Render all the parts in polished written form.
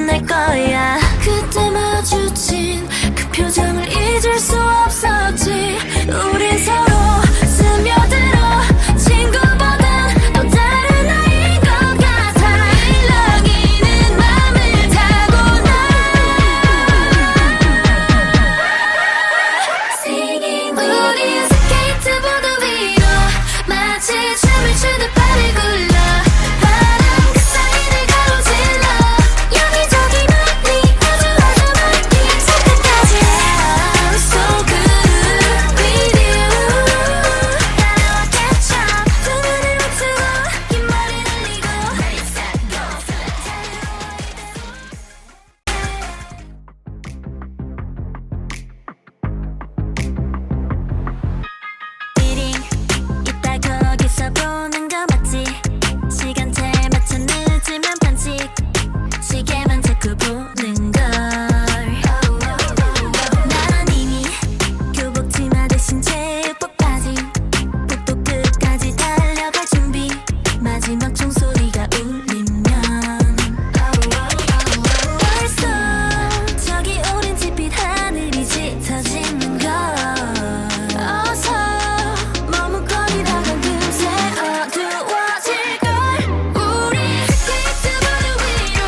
내 거야. 그때 마주친 그 표정을 잊을 수 없었지. 우린 서로 스며들어 친구보단 또 다른 아이인 것 같아. 일렁이는 맘을 타고나 Singing 우린 스케이트보드 위로 마치 춤을 추듯 발을 굴러 바람 그 사이를 가로질러 여기저기 멀리 아주 멀리 저 끝까지 I'm so good with you. 따라와 catch up 두 눈을 맞추고 긴 머리 날리고 Ready set go 띠링 이따 거기서 보는 거 맞지? 시간대 맞춰 늦으면 반칙 시계만 자꾸 보는 걸. 난 이미 교복 치마 대신 제육복 바지 복도 끝까지 달려갈 준비. 마지막 종소리가 울리면 벌써 저기 오렌 짙빛 하늘이 짙어지는 걸. 어서 머뭇거리다간 금세 어두워질걸. 우리 스케이트보드 위로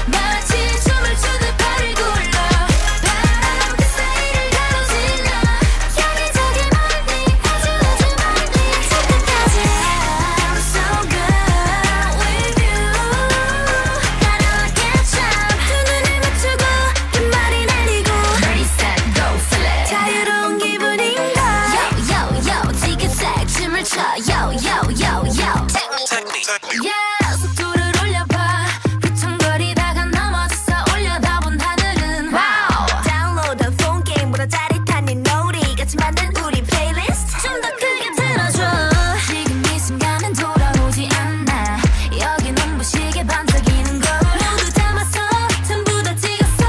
마치 춤을 추듯 발을 굴러 바람 그 사이를 가로질러 여기저기 멀리 아주 멀리 저 끝까지 I'm so good with you. 따라와 catch up 두 눈을 맞추고 긴 머리 날리고 Ready set go flip 자유로운 기분인걸. Yo yo yo 지그재그 춤을 춰 Yo yo yo yo Yeah 속도를 올려봐 휘청거리다가 넘어져서 올려다본 하늘은 Wow 다운로드 폰 게임보다 짜릿한 이 노래 같이 만든 우리 플레이리스트 좀 더 크게 틀어줘. 지금 이 순간은 돌아오지 않아. 여기 눈부시게 반짝이는 걸 모두 담았어 전부 다 찍었어.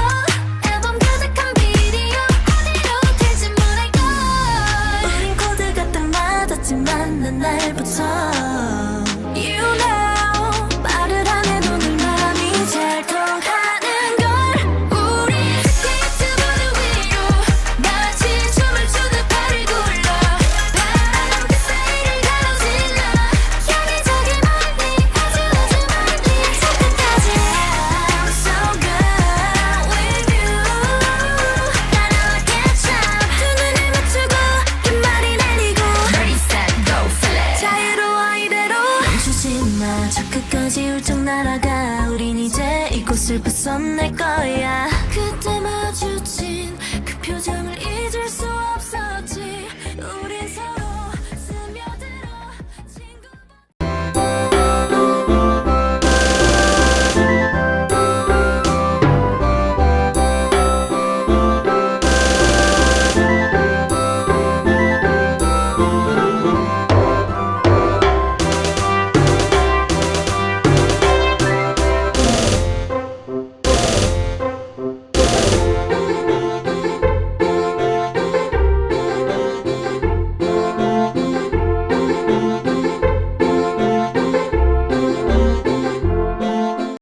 앨범 가득한 비디오 어디로 튈지 모를걸. 우린 코드가 딱 맞았지만 난 날부터 You know 말을 안 해도 늘 마음이 잘 통하는 걸. 우리 스케이트보드 위로 마치 춤을 추듯 발을 굴러 바람 그 사이를 가로질러 여기저기 멀리 아주 멀리 저 끝까지 I'm so good with you. 따라와 catch up 두 눈을 맞추고 긴 머리 날리고 Ready set go flip 자유로워 이대로 멈추지 마. 저 끝까지 훌쩍 날아가. 우린 이제 이곳을 벗어날 거야. 그때